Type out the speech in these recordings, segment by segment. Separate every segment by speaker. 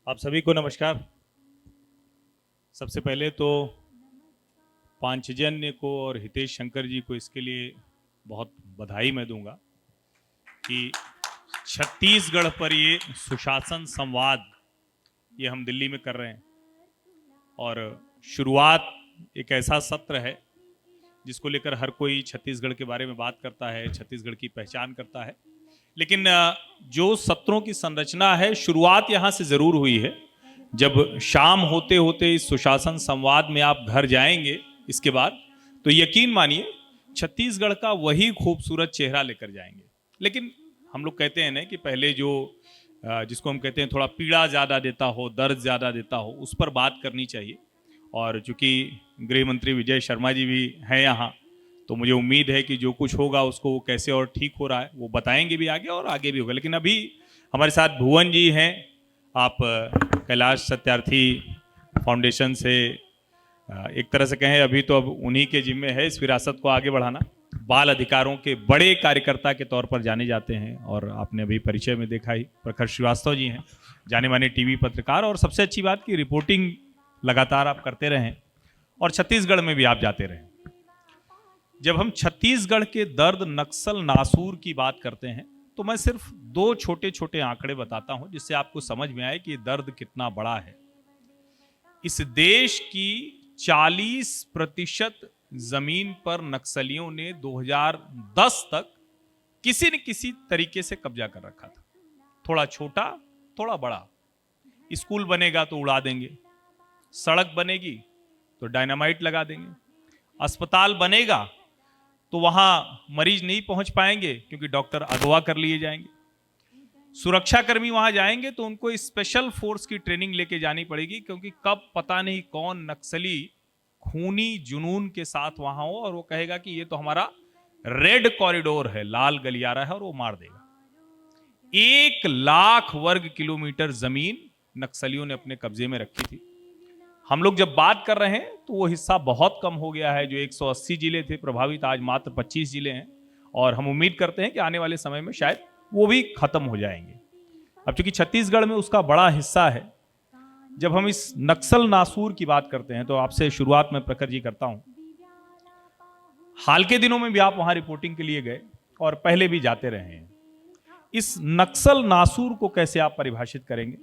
Speaker 1: आप सभी को नमस्कार। सबसे पहले तो पांचजन्य को और हितेश शंकर जी को इसके लिए बहुत बधाई मैं दूंगा कि छत्तीसगढ़ पर ये सुशासन संवाद ये हम दिल्ली में कर रहे हैं। और शुरुआत एक ऐसा सत्र है जिसको लेकर हर कोई छत्तीसगढ़ के बारे में बात करता है, छत्तीसगढ़ की पहचान करता है। लेकिन जो सत्रों की संरचना है, शुरुआत यहाँ से जरूर हुई है। जब शाम होते होते इस सुशासन संवाद में आप घर जाएंगे इसके बाद, तो यकीन मानिए छत्तीसगढ़ का वही खूबसूरत चेहरा लेकर जाएंगे। लेकिन हम लोग कहते हैं ना कि पहले जो जिसको हम कहते हैं थोड़ा पीड़ा ज़्यादा देता हो, दर्द ज़्यादा देता हो, उस पर बात करनी चाहिए। और चूंकि गृह मंत्री विजय शर्मा जी भी हैं यहाँ, तो मुझे उम्मीद है कि जो कुछ होगा उसको वो कैसे और ठीक हो रहा है वो बताएंगे भी आगे, और आगे भी होगा। लेकिन अभी हमारे साथ भुवन जी हैं, आप कैलाश सत्यार्थी फाउंडेशन से एक तरह से कहें अभी तो अब उन्हीं के जिम्मे है इस विरासत को आगे बढ़ाना। बाल अधिकारों के बड़े कार्यकर्ता के तौर पर जाने जाते हैं, और आपने अभी परिचय में देखा ही प्रखर श्रीवास्तव जी हैं, जाने माने टीवी पत्रकार। और सबसे अच्छी बात की रिपोर्टिंग लगातार आप करते रहें और छत्तीसगढ़ में भी आप जाते रहें। जब हम छत्तीसगढ़ के दर्द नक्सल नासूर की बात करते हैं तो मैं सिर्फ दो छोटे छोटे आंकड़े बताता हूं जिससे आपको समझ में आए कि ये दर्द कितना बड़ा है। इस देश की 40% जमीन पर नक्सलियों ने 2010 तक किसी न किसी तरीके से कब्जा कर रखा था। थोड़ा छोटा, थोड़ा बड़ा। स्कूल बनेगा तो उड़ा देंगे, सड़क बनेगी तो डायनामाइट लगा देंगे, अस्पताल बनेगा तो वहां मरीज नहीं पहुंच पाएंगे क्योंकि डॉक्टर अगवा कर लिए जाएंगे, सुरक्षाकर्मी वहां जाएंगे तो उनको स्पेशल फोर्स की ट्रेनिंग लेके जानी पड़ेगी क्योंकि कब पता नहीं कौन नक्सली खूनी जुनून के साथ वहां हो और वो कहेगा कि ये तो हमारा रेड कॉरिडोर है, लाल गलियारा है, और वो मार देगा। 1 लाख वर्ग किलोमीटर जमीन नक्सलियों ने अपने कब्जे में रखी थी। हम लोग जब बात कर रहे हैं तो वो हिस्सा बहुत कम हो गया है। जो 180 जिले थे प्रभावित, आज मात्र 25 जिले हैं, और हम उम्मीद करते हैं कि आने वाले समय में शायद वो भी खत्म हो जाएंगे। अब चूंकि छत्तीसगढ़ में उसका बड़ा हिस्सा है, जब हम इस नक्सल नासूर की बात करते हैं तो आपसे शुरुआत में प्रखर जी करता हूं। हाल के दिनों में भी आप वहां रिपोर्टिंग के लिए गए और पहले भी जाते रहे हैं। इस नक्सल नासूर को कैसे आप परिभाषित करेंगे?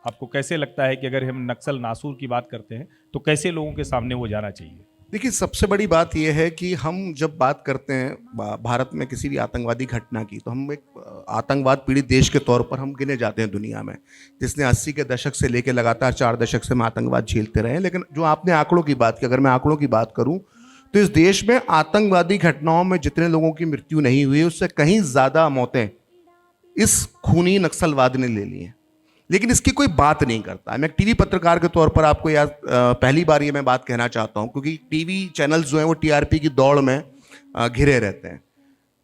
Speaker 1: आपको कैसे लगता है कि अगर हम नक्सल नासूर की बात करते हैं तो कैसे लोगों के सामने वो जाना चाहिए?
Speaker 2: देखिए, सबसे बड़ी बात यह है कि हम जब बात करते हैं भारत में किसी भी आतंकवादी घटना की, तो हम एक आतंकवाद पीड़ित देश के तौर पर हम गिने जाते हैं दुनिया में, जिसने 80 के दशक से लेकर लगातार 4 दशक से हम आतंकवाद झेलते रहे हैं। लेकिन जो आपने आंकड़ों की बात की, अगर मैं आंकड़ों की बात करूं तो इस देश में आतंकवादी घटनाओं में जितने लोगों की मृत्यु नहीं हुई, उससे कहीं ज़्यादा मौतें इस खूनी नक्सलवाद ने ले ली हैं। लेकिन इसकी कोई बात नहीं करता। मैं एक टीवी पत्रकार के तौर पर आपको यार पहली बार ये मैं बात कहना चाहता हूं, क्योंकि टीवी चैनल्स जो हैं वो टीआरपी की दौड़ में घिरे रहते हैं।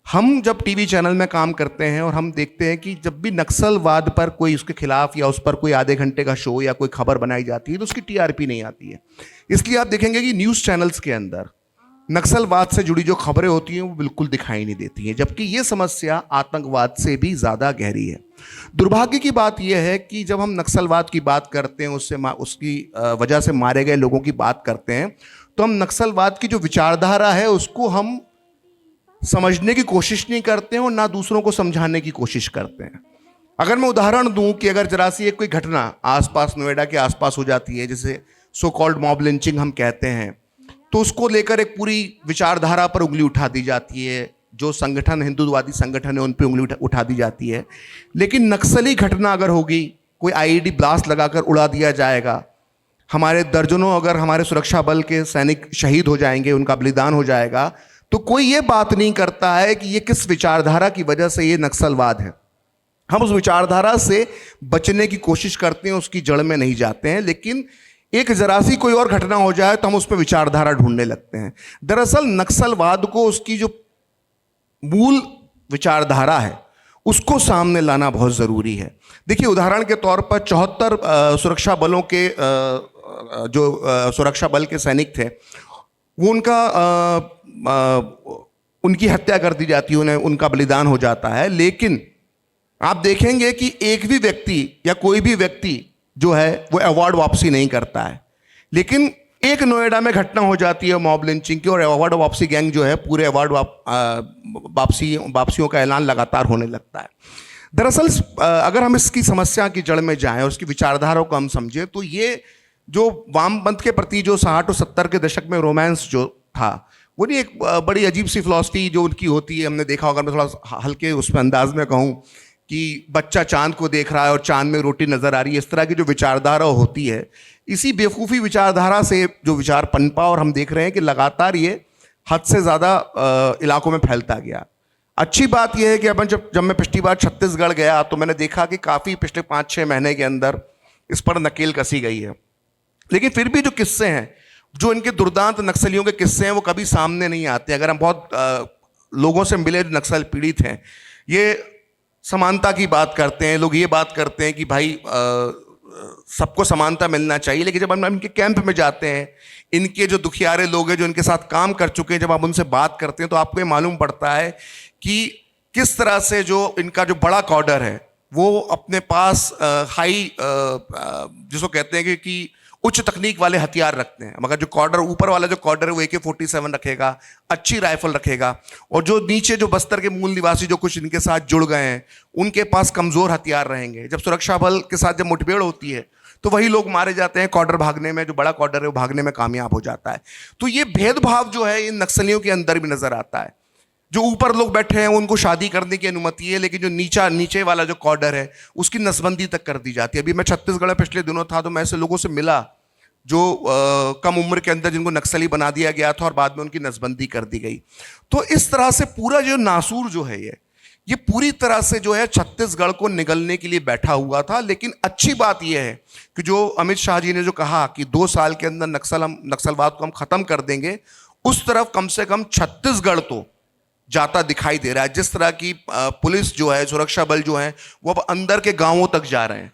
Speaker 2: हम जब टीवी चैनल में काम करते हैं और हम देखते हैं कि जब भी नक्सलवाद पर कोई उसके खिलाफ या उस पर कोई आधे घंटे का शो या कोई खबर बनाई जाती है तो उसकी टीआरपी नहीं आती है। इसलिए आप देखेंगे कि न्यूज़ चैनल्स के अंदर नक्सलवाद से जुड़ी जो खबरें होती हैं वो बिल्कुल दिखाई नहीं देती हैं, जबकि ये समस्या आतंकवाद से भी ज़्यादा गहरी है। दुर्भाग्य की बात यह है कि जब हम नक्सलवाद की बात करते हैं, उसकी वजह से मारे गए लोगों की बात करते हैं, तो हम नक्सलवाद की जो विचारधारा है उसको हम समझने की कोशिश नहीं करते हैं और ना दूसरों को समझाने की कोशिश करते हैं। अगर मैं उदाहरण दूं कि अगर जरा सी एक कोई घटना आसपास, नोएडा के आसपास हो जाती है, जिसे सो कॉल्ड मॉब लिंचिंग हम कहते हैं, तो उसको लेकर एक पूरी विचारधारा पर उंगली उठा दी जाती है। जो संगठन, हिंदुत्ववादी संगठन है, उन पर उंगली उठा दी जाती है। लेकिन नक्सली घटना अगर होगी, कोई आईईडी ब्लास्ट लगाकर उड़ा दिया जाएगा, हमारे दर्जनों अगर हमारे सुरक्षा बल के सैनिक शहीद हो जाएंगे, उनका बलिदान हो जाएगा, तो कोई ये बात नहीं करता है कि ये किस विचारधारा की वजह से ये नक्सलवाद है। हम उस विचारधारा से बचने की कोशिश करते हैं, उसकी जड़ में नहीं जाते हैं। लेकिन एक जरा सी कोई और घटना हो जाए तो हम उस पर विचारधारा ढूंढने लगते हैं। दरअसल नक्सलवाद को उसकी जो मूल विचारधारा है उसको सामने लाना बहुत ज़रूरी है। देखिए, उदाहरण के तौर पर 74 सुरक्षा बलों के जो सुरक्षा बल के सैनिक थे, वो उनकी हत्या कर दी जाती है, उनका बलिदान हो जाता है। लेकिन आप देखेंगे कि एक भी व्यक्ति या कोई भी व्यक्ति जो है वो अवार्ड वापसी नहीं करता है। लेकिन एक नोएडा में घटना हो जाती है मॉब लिंचिंग की, और अवार्ड वापसी गैंग जो है पूरे अवार्ड वापसियों का ऐलान लगातार होने लगता है। दरअसल अगर हम इसकी समस्या की जड़ में जाएं और उसकी विचारधारा को हम समझें, तो ये जो वामपंथ के प्रति जो 60 और 70 के दशक में रोमांस जो था, वो नहीं एक बड़ी अजीब सी फिलॉसफी जो उनकी होती है, हमने देखा होगा। मैं थोड़ा हल्के उसमें अंदाज में कहूँ कि बच्चा चांद को देख रहा है और चांद में रोटी नजर आ रही है, इस तरह की जो विचारधारा होती है, इसी बेवकूफ़ी विचारधारा से जो विचार पनपा, और हम देख रहे हैं कि लगातार ये हद से ज़्यादा इलाकों में फैलता गया। अच्छी बात यह है कि अपन जब मैं पिछली बार छत्तीसगढ़ गया तो मैंने देखा कि काफ़ी पिछले 5-6 महीने के अंदर इस पर नकेल कसी गई है। लेकिन फिर भी जो किस्से हैं, जो इनके दुर्दांत नक्सलियों के किस्से हैं, वो कभी सामने नहीं आते। अगर हम बहुत लोगों से मिले जो नक्सल पीड़ित हैं, ये समानता की बात करते हैं, लोग ये बात करते हैं कि भाई सबको समानता मिलना चाहिए। लेकिन जब हम इनके कैंप में जाते हैं, इनके जो दुखियारे लोग हैं जो इनके साथ काम कर चुके हैं, जब आप उनसे बात करते हैं तो आपको ये मालूम पड़ता है कि किस तरह से जो इनका जो बड़ा कॉर्डर है वो अपने पास हाई जिसको कहते हैं कि उच्च तकनीक वाले हथियार रखते हैं, मगर जो कॉर्डर ऊपर वाला जो कॉर्डर है वो AK-47 रखेगा, अच्छी राइफल रखेगा। और जो नीचे जो बस्तर के मूल निवासी जो कुछ इनके साथ जुड़ गए हैं, उनके पास कमजोर हथियार रहेंगे। जब सुरक्षा बल के साथ जब मुठभेड़ होती है तो वही लोग मारे जाते हैं, कॉर्डर भागने में, जो बड़ा कॉर्डर है वो भागने में कामयाब हो जाता है। तो ये भेदभाव जो है इन नक्सलियों के अंदर भी नजर आता है। जो ऊपर लोग बैठे हैं उनको शादी करने की अनुमति है, लेकिन जो नीचे वाला जो कॉर्डर है उसकी नसबंदी तक कर दी जाती है। अभी मैं छत्तीसगढ़ में पिछले दिनों था तो मैं ऐसे लोगों से मिला जो कम उम्र के अंदर जिनको नक्सली बना दिया गया था और बाद में उनकी नसबंदी कर दी गई। तो इस तरह से पूरा जो नासूर जो है ये पूरी तरह से जो है छत्तीसगढ़ को निगलने के लिए बैठा हुआ था। लेकिन अच्छी बात यह है कि जो अमित शाह जी ने जो कहा कि 2 साल के अंदर नक्सलवाद को हम खत्म कर देंगे, उस तरफ कम से कम छत्तीसगढ़ तो जाता दिखाई दे रहा है। जिस तरह की पुलिस जो है, सुरक्षा बल जो है, वो अब अंदर के गांवों तक जा रहे हैं,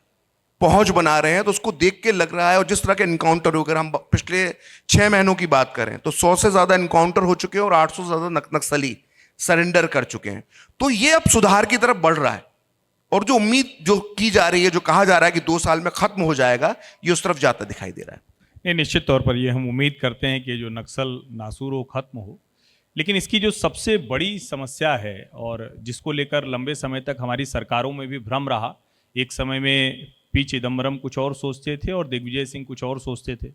Speaker 2: पहुंच बना रहे हैं, तो उसको देख के लग रहा है। और जिस तरह के इनकाउंटर हो, अगर हम पिछले 6 महीनों की बात करें तो 100 से ज्यादा इनकाउंटर हो चुके हैं और 800 से ज्यादा नक्सली सरेंडर कर चुके हैं। तो ये अब सुधार की तरफ बढ़ रहा है, और जो उम्मीद जो की जा रही है, जो कहा जा रहा है कि 2 साल में खत्म हो जाएगा, ये उस तरफ जाता दिखाई दे रहा है।
Speaker 1: नहीं, निश्चित तौर पर ये हम उम्मीद करते हैं कि जो नक्सल नासूर हो, खत्म हो। लेकिन इसकी जो सबसे बड़ी समस्या है और जिसको लेकर लंबे समय तक हमारी सरकारों में भी भ्रम रहा, एक समय में पी चिदम्बरम कुछ और सोचते थे और दिग्विजय सिंह कुछ और सोचते थे,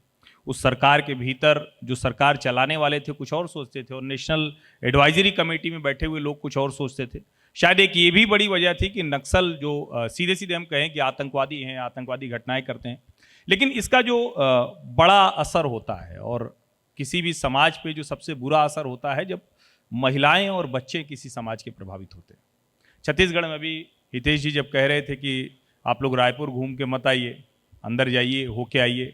Speaker 1: उस सरकार के भीतर जो सरकार चलाने वाले थे कुछ और सोचते थे, और नेशनल एडवाइजरी कमेटी में बैठे हुए लोग कुछ और सोचते थे। शायद एक ये भी बड़ी वजह थी कि नक्सल जो सीधे सीधे हम कहें कि आतंकवादी हैं, आतंकवादी घटनाएं करते हैं, लेकिन इसका जो बड़ा असर होता है, और किसी भी समाज पे जो सबसे बुरा असर होता है जब महिलाएं और बच्चे किसी समाज के प्रभावित होते हैं। छत्तीसगढ़ में अभी हितेश जी जब कह रहे थे कि आप लोग रायपुर घूम के मत आइए, अंदर जाइए, होके आइए,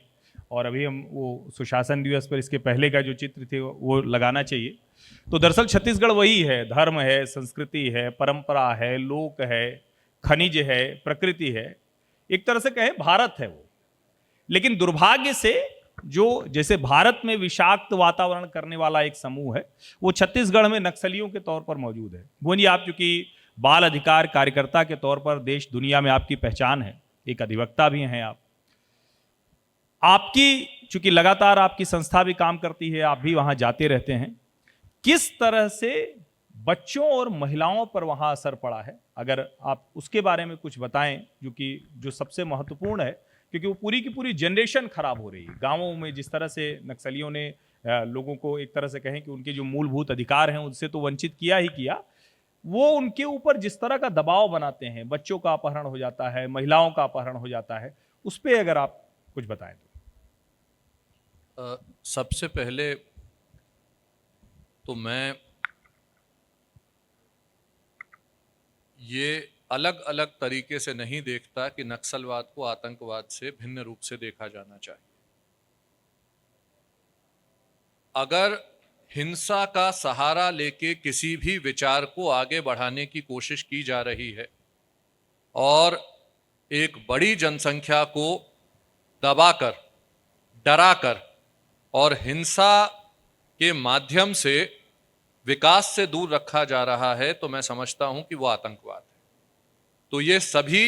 Speaker 1: और अभी हम वो सुशासन दिवस पर इसके पहले का जो चित्र थे वो लगाना चाहिए, तो दरअसल छत्तीसगढ़ वही है। धर्म है, संस्कृति है, परंपरा है, लोक है, खनिज है, प्रकृति है, एक तरह से कहें भारत है वो। लेकिन दुर्भाग्य से जो जैसे भारत में विषाक्त वातावरण करने वाला एक समूह है, वो छत्तीसगढ़ में नक्सलियों के तौर पर मौजूद है। वो नहीं, आप चूंकि बाल अधिकार कार्यकर्ता के तौर पर देश दुनिया में आपकी पहचान है, एक अधिवक्ता भी हैं आपकी चूंकि लगातार आपकी संस्था भी काम करती है, आप भी वहां जाते रहते हैं, किस तरह से बच्चों और महिलाओं पर वहां असर पड़ा है, अगर आप उसके बारे में कुछ बताएं, जो सबसे महत्वपूर्ण है, क्योंकि वो पूरी की पूरी जनरेशन खराब हो रही है। गांवों में जिस तरह से नक्सलियों ने लोगों को एक तरह से कहें कि उनके जो मूलभूत अधिकार हैं उनसे तो वंचित किया ही किया, वो उनके ऊपर जिस तरह का दबाव बनाते हैं, बच्चों का अपहरण हो जाता है, महिलाओं का अपहरण हो जाता है, उस पर अगर आप कुछ बताएं तो।
Speaker 3: सबसे पहले तो मैं ये अलग अलग तरीके से नहीं देखता कि नक्सलवाद को आतंकवाद से भिन्न रूप से देखा जाना चाहिए। अगर हिंसा का सहारा लेके किसी भी विचार को आगे बढ़ाने की कोशिश की जा रही है और एक बड़ी जनसंख्या को दबाकर, डराकर और हिंसा के माध्यम से विकास से दूर रखा जा रहा है, तो मैं समझता हूं कि वो आतंकवाद है। तो ये सभी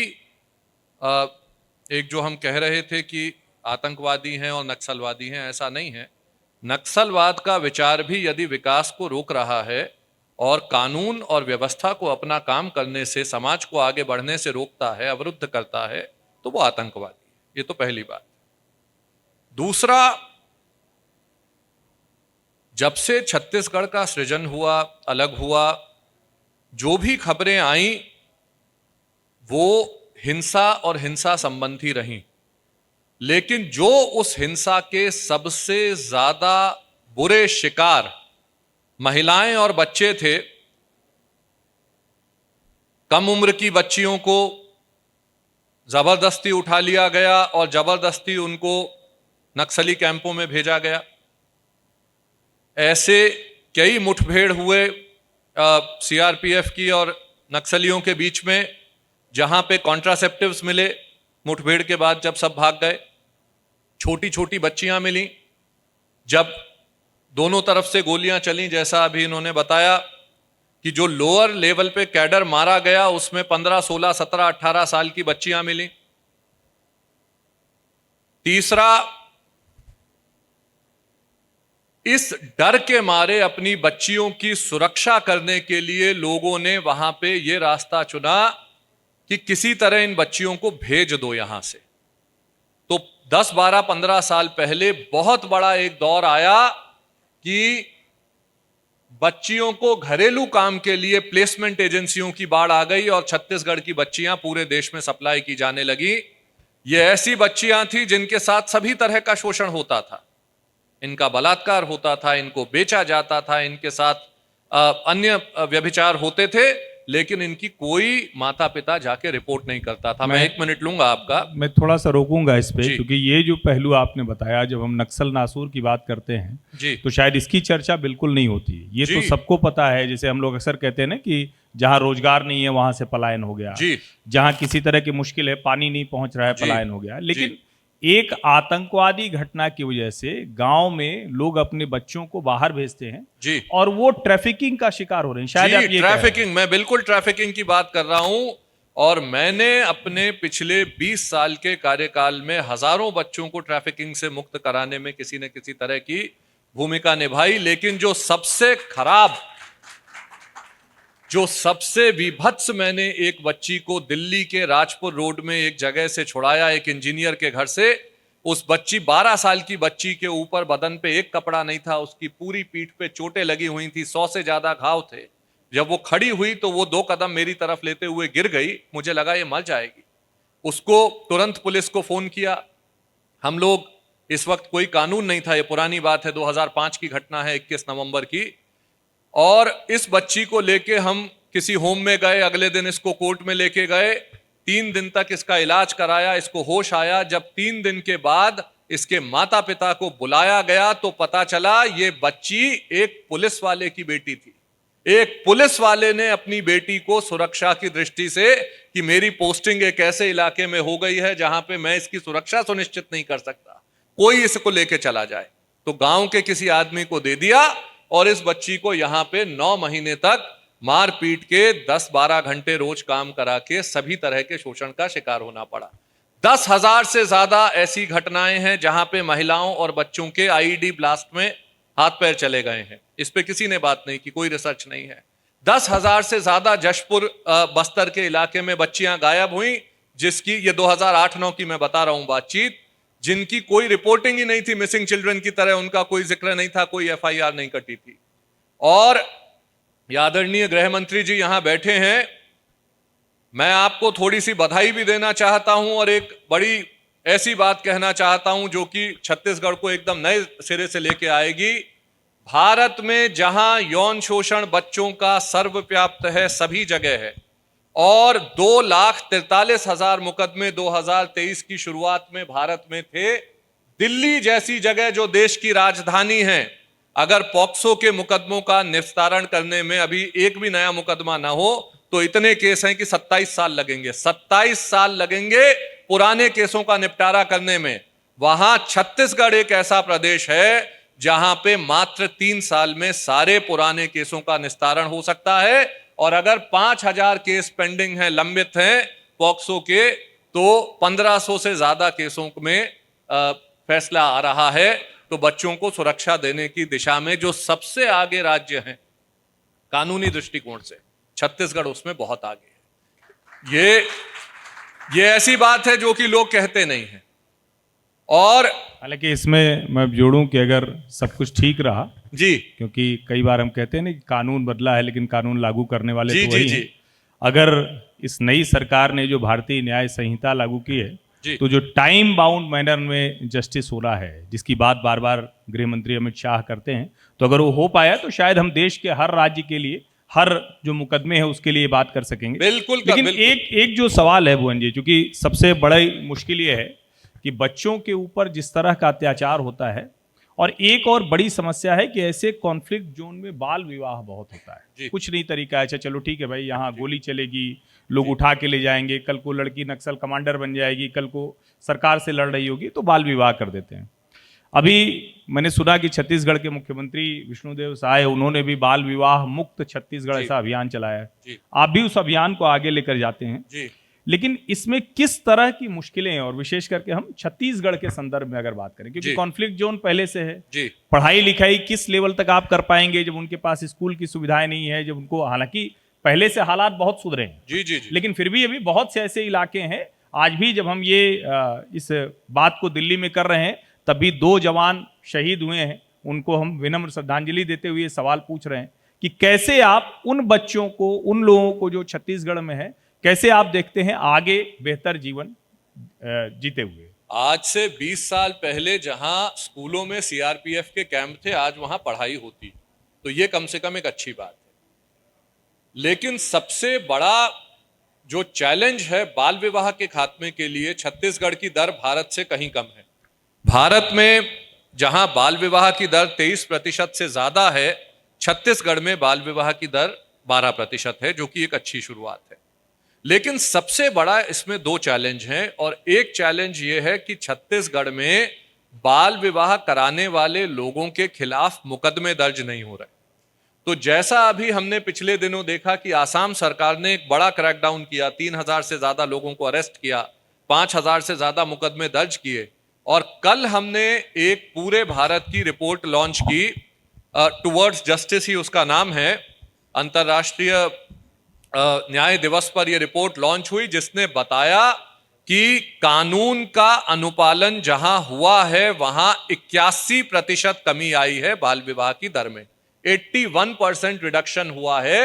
Speaker 3: एक जो हम कह रहे थे कि आतंकवादी हैं और नक्सलवादी हैं, ऐसा नहीं है। नक्सलवाद का विचार भी यदि विकास को रोक रहा है और कानून और व्यवस्था को अपना काम करने से, समाज को आगे बढ़ने से रोकता है, अवरुद्ध करता है, तो वो आतंकवादी है। ये तो पहली बात। दूसरा, जब से छत्तीसगढ़ का सृजन हुआ, अलग हुआ, जो भी खबरें आई वो हिंसा और हिंसा संबंधी रहीं, लेकिन जो उस हिंसा के सबसे ज्यादा बुरे शिकार महिलाएं और बच्चे थे, कम उम्र की बच्चियों को जबरदस्ती उठा लिया गया और जबरदस्ती उनको नक्सली कैंपों में भेजा गया। ऐसे कई मुठभेड़ हुए सीआरपीएफ की और नक्सलियों के बीच में, जहां पे कॉन्ट्रासेप्टिव्स मिले मुठभेड़ के बाद जब सब भाग गए, छोटी छोटी बच्चियां मिली, जब दोनों तरफ से गोलियां चली, जैसा अभी इन्होंने बताया कि जो लोअर लेवल पे कैडर मारा गया उसमें 15, 16, 17, 18 साल की बच्चियां मिली। तीसरा, इस डर के मारे अपनी बच्चियों की सुरक्षा करने के लिए लोगों ने वहां पे ये रास्ता चुना कि किसी तरह इन बच्चियों को भेज दो यहां से। तो 10, 12, 15 साल पहले बहुत बड़ा एक दौर आया कि बच्चियों को घरेलू काम के लिए प्लेसमेंट एजेंसियों की बाढ़ आ गई और छत्तीसगढ़ की बच्चियां पूरे देश में सप्लाई की जाने लगी। ये ऐसी बच्चियां थी जिनके साथ सभी तरह का शोषण होता था, इनका बलात्कार होता था, इनको बेचा जाता था, इनके साथ अन्य व्यभिचार होते थे, लेकिन इनकी कोई माता पिता जाके रिपोर्ट नहीं करता था। मैं 1 मिनट लूंगा आपका।
Speaker 1: मैं थोड़ा सा रोकूंगा इस पे,
Speaker 3: जी।
Speaker 1: क्योंकि ये जो पहलू आपने बताया, जब हम नक्सल नासूर की बात करते हैं
Speaker 3: जी।
Speaker 1: तो शायद इसकी चर्चा बिल्कुल नहीं होती। ये
Speaker 3: जी।
Speaker 1: तो सबको पता है, जैसे हम लोग अक्सर कहते हैं ना कि जहां रोजगार नहीं है वहां से पलायन हो गया,
Speaker 3: जी।
Speaker 1: जहां किसी तरह की मुश्किल है, पानी नहीं पहुंच रहा है,
Speaker 3: जी।
Speaker 1: पलायन हो गया। लेकिन
Speaker 3: जी।
Speaker 1: एक आतंकवादी घटना की वजह से गांव में लोग अपने बच्चों को बाहर भेजते हैं
Speaker 3: जी।
Speaker 1: और वो ट्रैफिकिंग का शिकार हो रहे हैं। शायद आप ये कह रहे हैं।
Speaker 3: ट्रैफिकिंग, मैं बिल्कुल ट्रैफिकिंग की बात कर रहा हूं। और मैंने अपने पिछले 20 साल के कार्यकाल में हजारों बच्चों को ट्रैफिकिंग से मुक्त कराने में किसी न किसी तरह की भूमिका निभाई। लेकिन जो सबसे खराब, जो सबसे विभत्स, मैंने एक बच्ची को दिल्ली के राजपुर रोड में एक जगह से छुड़ाया, एक इंजीनियर के घर से। उस बच्ची, 12 साल की बच्ची के ऊपर बदन पे एक कपड़ा नहीं था, उसकी पूरी पीठ पे चोटें लगी हुई थी, 100 से ज्यादा घाव थे। जब वो खड़ी हुई तो वो 2 कदम मेरी तरफ लेते हुए गिर गई, मुझे लगा ये मर जाएगी। उसको तुरंत पुलिस को फोन किया। हम लोग, इस वक्त कोई कानून नहीं था, ये पुरानी बात है, 2005 की घटना है, 21 नवंबर की। और इस बच्ची को लेके हम किसी होम में गए, अगले दिन इसको कोर्ट में लेके गए, 3 दिन तक इसका इलाज कराया, इसको होश आया। जब 3 दिन के बाद इसके माता पिता को बुलाया गया तो पता चला ये बच्ची एक पुलिस वाले की बेटी थी। एक पुलिस वाले ने अपनी बेटी को सुरक्षा की दृष्टि से, कि मेरी पोस्टिंग एक ऐसे इलाके में हो गई है जहां पे मैं इसकी सुरक्षा सुनिश्चित नहीं कर सकता, कोई इसको लेके चला जाए, तो गांव के किसी आदमी को दे दिया और इस बच्ची को यहां पे 9 महीने तक मार पीट के 10-12 घंटे रोज काम करा के सभी तरह के शोषण का शिकार होना पड़ा। 10,000 से ज्यादा ऐसी घटनाएं हैं जहां पे महिलाओं और बच्चों के आईईडी ब्लास्ट में हाथ पैर चले गए हैं। इस पे किसी ने बात नहीं की, कोई रिसर्च नहीं है। 10,000 से ज्यादा जशपुर बस्तर के इलाके में बच्चियां गायब हुई, जिसकी, ये 2008-9 की मैं बता रहा हूं बातचीत, जिनकी कोई रिपोर्टिंग ही नहीं थी, मिसिंग चिल्ड्रन की तरह उनका कोई जिक्र नहीं था, कोई एफआईआर नहीं कटी थी। और आदरणीय गृह मंत्री जी यहां बैठे हैं, मैं आपको थोड़ी सी बधाई भी देना चाहता हूं और एक बड़ी ऐसी बात कहना चाहता हूं जो कि छत्तीसगढ़ को एकदम नए सिरे से लेके आएगी। भारत में जहां यौन शोषण बच्चों का सर्वव्याप्त है, सभी जगह है, और 2,43,000 मुकदमे 2023 की शुरुआत में भारत में थे। दिल्ली जैसी जगह जो देश की राजधानी है, अगर पॉक्सो के मुकदमों का निस्तारण करने में अभी एक भी नया मुकदमा ना हो तो इतने केस हैं कि 27 साल लगेंगे। 27 साल लगेंगे पुराने केसों का निपटारा करने में। वहां छत्तीसगढ़ एक ऐसा प्रदेश है जहां पे मात्र 3 साल में सारे पुराने केसों का निस्तारण हो सकता है। और अगर 5,000 केस पेंडिंग हैं, लंबित हैं पॉक्सो के, तो 1500 से ज्यादा केसों में फैसला आ रहा है। तो बच्चों को सुरक्षा देने की दिशा में जो सबसे आगे राज्य हैं कानूनी दृष्टिकोण से, छत्तीसगढ़ उसमें बहुत आगे है। ये ऐसी बात है जो कि लोग कहते नहीं हैं। और
Speaker 1: हालांकि इसमें मैं जोड़ूं कि अगर सब कुछ ठीक रहा,
Speaker 3: जी
Speaker 1: क्योंकि कई बार हम कहते हैं ना कि कानून बदला है लेकिन कानून लागू करने वाले
Speaker 3: जी
Speaker 1: तो
Speaker 3: जी
Speaker 1: वही
Speaker 3: जी
Speaker 1: हैं। अगर इस नई सरकार ने जो भारतीय न्याय संहिता लागू की है,
Speaker 3: जी
Speaker 1: तो जो टाइम बाउंड मैनर में जस्टिस हो रहा है, जिसकी बात बार बार गृह मंत्री अमित शाह करते हैं, तो अगर वो हो पाया तो शायद हम देश के हर राज्य के लिए, हर जो मुकदमे है उसके लिए बात कर सकेंगे।
Speaker 3: बिल्कुल
Speaker 1: लेकिन
Speaker 3: बिल्कुल।
Speaker 1: एक जो सवाल है भुवन जी, चूंकि सबसे बड़ी मुश्किल ये है कि बच्चों के ऊपर जिस तरह का अत्याचार होता है, और एक और बड़ी समस्या है कि ऐसे कॉन्फ्लिक्ट जोन में बाल विवाह बहुत होता है।
Speaker 3: जी।
Speaker 1: कुछ नहीं तरीका है, अच्छा चलो ठीक है भाई, यहाँ गोली चलेगी, लोग उठा के ले जाएंगे, कल को लड़की नक्सल कमांडर बन जाएगी, कल को सरकार से लड़ रही होगी तो बाल विवाह कर देते हैं। अभी मैंने सुना कि छत्तीसगढ़ के मुख्यमंत्री विष्णुदेव साय, उन्होंने भी बाल विवाह मुक्त छत्तीसगढ़
Speaker 3: जी।
Speaker 1: ऐसा अभियान चलाया है।
Speaker 3: जी
Speaker 1: आप भी उस अभियान को आगे लेकर जाते हैं,
Speaker 3: जी
Speaker 1: लेकिन इसमें किस तरह की मुश्किलें हैं, और विशेष करके हम छत्तीसगढ़ के संदर्भ में अगर बात करें, क्योंकि
Speaker 3: जी।
Speaker 1: कॉन्फ्लिक्ट जोन पहले से है,
Speaker 3: जी
Speaker 1: पढ़ाई लिखाई किस लेवल तक आप कर पाएंगे जब उनके पास स्कूल की सुविधाएं नहीं है, जब उनको, हालांकि पहले से हालात बहुत सुधरे हैं,
Speaker 3: जी जी जी
Speaker 1: लेकिन फिर भी अभी बहुत से ऐसे इलाके हैं। आज भी जब हम ये इस बात को दिल्ली में कर रहे हैं, तभी 2 जवान शहीद हुए हैं, उनको हम विनम्र श्रद्धांजलि देते हुए सवाल पूछ रहे हैं कि कैसे आप उन बच्चों को, उन लोगों को जो छत्तीसगढ़ में है, कैसे आप देखते हैं आगे बेहतर जीवन जीते हुए।
Speaker 3: आज से 20 साल पहले जहां स्कूलों में सीआरपीएफ के कैंप थे, आज वहां पढ़ाई होती, तो ये कम से कम एक अच्छी बात है। लेकिन सबसे बड़ा जो चैलेंज है बाल विवाह के खात्मे के लिए, छत्तीसगढ़ की दर भारत से कहीं कम है। भारत में जहां बाल विवाह की दर 23% से ज्यादा है, छत्तीसगढ़ में बाल विवाह की दर 12% है, जो कि एक अच्छी शुरुआत है। लेकिन सबसे बड़ा इसमें 2 चैलेंज हैं, और एक चैलेंज ये है कि छत्तीसगढ़ में बाल विवाह कराने वाले लोगों के खिलाफ मुकदमे दर्ज नहीं हो रहे। तो जैसा अभी हमने पिछले दिनों देखा कि आसाम सरकार ने एक बड़ा क्रैकडाउन किया, 3000 से ज्यादा लोगों को अरेस्ट किया, 5000 से ज्यादा मुकदमे दर्ज किए, और कल हमने एक पूरे भारत की रिपोर्ट लॉन्च की, टुवर्ड्स जस्टिस ही उसका नाम है। अंतर्राष्ट्रीय न्याय दिवस पर यह रिपोर्ट लॉन्च हुई, जिसने बताया कि कानून का अनुपालन जहां हुआ है वहां 81% कमी आई है बाल विवाह की दर में। 81% रिडक्शन हुआ है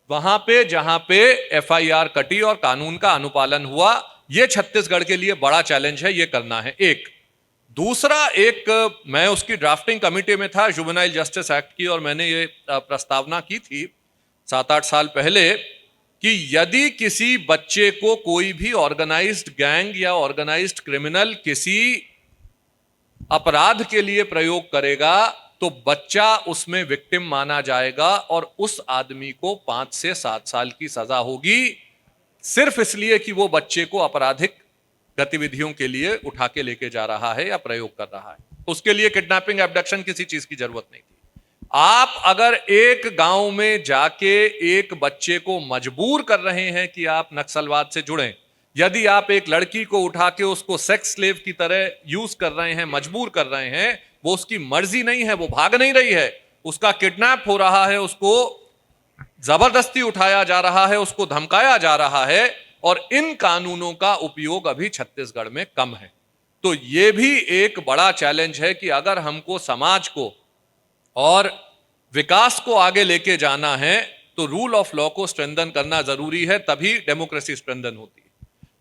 Speaker 3: वहां पे जहां पे एफआईआर कटी और कानून का अनुपालन हुआ। यह छत्तीसगढ़ के लिए बड़ा चैलेंज है, यह करना है। एक दूसरा, मैं उसकी ड्राफ्टिंग कमेटी में था जुवेनाइल जस्टिस एक्ट की, और मैंने ये प्रस्तावना की थी 7-8 साल पहले कि यदि किसी बच्चे को कोई भी ऑर्गेनाइज्ड गैंग या ऑर्गेनाइज्ड क्रिमिनल किसी अपराध के लिए प्रयोग करेगा, तो बच्चा उसमें विक्टिम माना जाएगा और उस आदमी को 5 से 7 साल की सजा होगी, सिर्फ इसलिए कि वो बच्चे को आपराधिक गतिविधियों के लिए उठा के लेके जा रहा है या प्रयोग कर रहा है। उसके लिए किडनैपिंग, एब्डक्शन, किसी चीज की जरूरत नहीं थी। आप अगर एक गांव में जाके एक बच्चे को मजबूर कर रहे हैं कि आप नक्सलवाद से जुड़ें, यदि आप एक लड़की को उठा के उसको सेक्स स्लेव की तरह यूज कर रहे हैं, मजबूर कर रहे हैं, वो उसकी मर्जी नहीं है, वो भाग नहीं रही है, उसका किडनैप हो रहा है, उसको जबरदस्ती उठाया जा रहा है, उसको धमकाया जा रहा है, और इन कानूनों का उपयोग अभी छत्तीसगढ़ में कम है। तो यह भी एक बड़ा चैलेंज है कि अगर हमको समाज को और विकास को आगे लेके जाना है तो रूल ऑफ लॉ को स्ट्रेंथन करना जरूरी है, तभी डेमोक्रेसी स्ट्रेंथन होती है।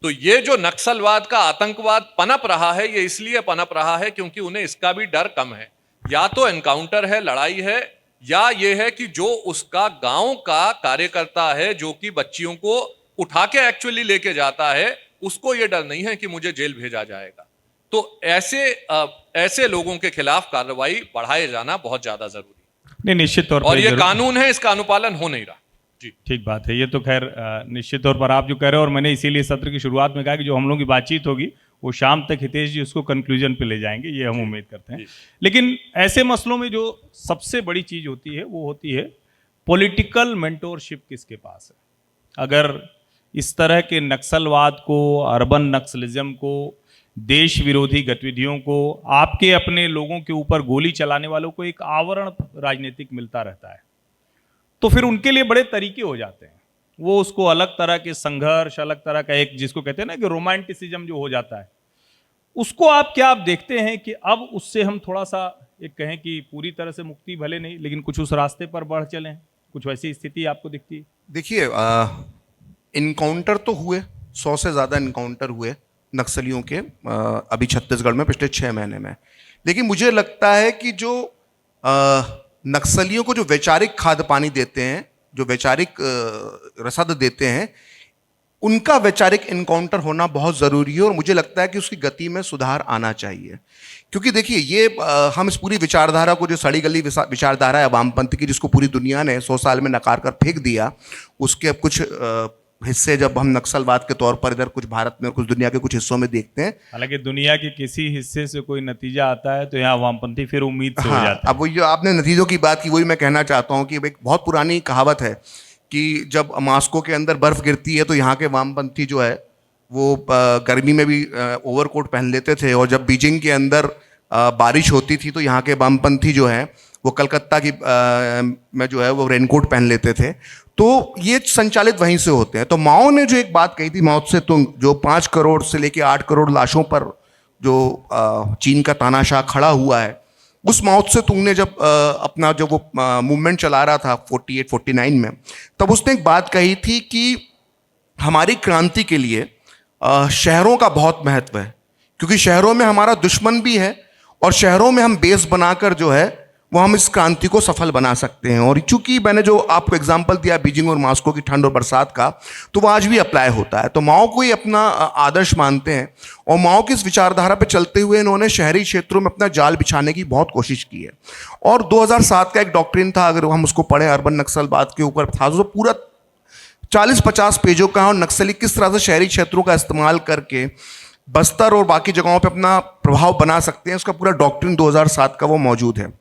Speaker 3: तो ये जो नक्सलवाद का आतंकवाद पनप रहा है, ये इसलिए पनप रहा है क्योंकि उन्हें इसका भी डर कम है। या तो एनकाउंटर है, लड़ाई है, या ये है कि जो उसका गांव का कार्यकर्ता है जो कि बच्चियों को उठा के एक्चुअली लेके जाता है, उसको ये डर नहीं है कि मुझे जेल भेजा जाएगा। तो ऐसे लोगों के खिलाफ कार्रवाई बढ़ाए जाना बहुत ज्यादा जरूरी है।
Speaker 1: नहीं, निश्चित तौर पर,
Speaker 3: और ये कानून है, इसका अनुपालन हो नहीं रहा। जी
Speaker 1: ठीक बात है, ये तो खैर निश्चित तौर पर आप जो कह रहे हो, और मैंने इसीलिए सत्र की शुरुआत में कहा कि जो हम लोगों की बातचीत होगी वो शाम तक हितेश जी उसको कंक्लूजन पे ले जाएंगे, ये हम उम्मीद करते हैं। लेकिन ऐसे मसलों में जो सबसे बड़ी चीज होती है वो होती है पॉलिटिकल मेंटोरशिप किसके पास है। अगर इस तरह के नक्सलवाद को, अर्बन नक्सलिज्म को, देश विरोधी गतिविधियों को, आपके अपने लोगों के ऊपर गोली चलाने वालों को एक आवरण राजनीतिक मिलता रहता है, तो फिर उनके लिए बड़े तरीके हो जाते हैं। वो उसको अलग तरह के संघर्ष, अलग तरह का एक जिसको कहते हैं ना कि रोमांटिसिज्म जो हो जाता है, उसको आप देखते हैं कि अब उससे हम थोड़ा सा एक कहें कि पूरी तरह से मुक्ति भले नहीं, लेकिन कुछ उस रास्ते पर बढ़ चले हैं, कुछ वैसी स्थिति आपको दिखती है?
Speaker 2: देखिए, इनकाउंटर तो हुए, 100 से ज़्यादा इनकाउंटर हुए नक्सलियों के अभी छत्तीसगढ़ में पिछले 6 महीने में। लेकिन मुझे लगता है कि जो नक्सलियों को जो वैचारिक खाद्य पानी देते हैं, जो वैचारिक रसद देते हैं, उनका वैचारिक इनकाउंटर होना बहुत ज़रूरी है और मुझे लगता है कि उसकी गति में सुधार आना चाहिए। क्योंकि देखिए, ये हम इस पूरी विचारधारा को, जो सड़ी गली विचारधारा है वामपंथी की, जिसको पूरी दुनिया ने 100 साल में नकार कर फेंक दिया, उसके अब कुछ हिस्से जब हम नक्सलवाद के तौर पर इधर कुछ भारत में और कुछ दुनिया के कुछ हिस्सों में देखते हैं,
Speaker 1: हालांकि दुनिया के किसी हिस्से से कोई नतीजा आता है तो यहाँ वामपंथी फिर उम्मीद से हो जाता है।
Speaker 2: अब वही जो आपने नतीजों की बात की, वही मैं कहना चाहता हूँ कि एक बहुत पुरानी कहावत है कि जब मास्को के अंदर बर्फ गिरती है तो यहाँ के वामपंथी जो है वो गर्मी में भी ओवरकोट पहन लेते थे, और जब बीजिंग के अंदर बारिश होती थी तो यहाँ के वामपंथी जो है वो कलकत्ता की में जो है वो रेनकोट पहन लेते थे। तो ये संचालित वहीं से होते हैं। तो माओ ने जो एक बात कही थी, माओ से तुंग, जो 5 करोड़ से लेके 8 करोड़ लाशों पर जो चीन का तानाशाह खड़ा हुआ है, उस माओ से तुंग ने जब अपना जो वो मूवमेंट चला रहा था 48-49 में, तब उसने एक बात कही थी कि हमारी क्रांति के लिए शहरों का बहुत महत्व है, क्योंकि शहरों में हमारा दुश्मन भी है और शहरों में हम बेस बनाकर जो है वो हम इस क्रांति को सफल बना सकते हैं। और चूंकि मैंने जो आपको एग्जांपल दिया बीजिंग और मास्को की ठंड और बरसात का, तो वो आज भी अप्लाई होता है। तो माओ को ही अपना आदर्श मानते हैं और माओ की इस विचारधारा पर चलते हुए इन्होंने शहरी क्षेत्रों में अपना जाल बिछाने की बहुत कोशिश की है। और 2007 का एक डॉक्ट्रिन था, अगर हम उसको पढ़ें, अर्बन नक्सलवाद के ऊपर था, जो पूरा 40-50 पेजों का, और नक्सली किस तरह से शहरी क्षेत्रों का इस्तेमाल करके बस्तर और बाकी जगहों पे अपना प्रभाव बना सकते हैं, उसका पूरा डॉक्ट्रिन 2007 का वो मौजूद है।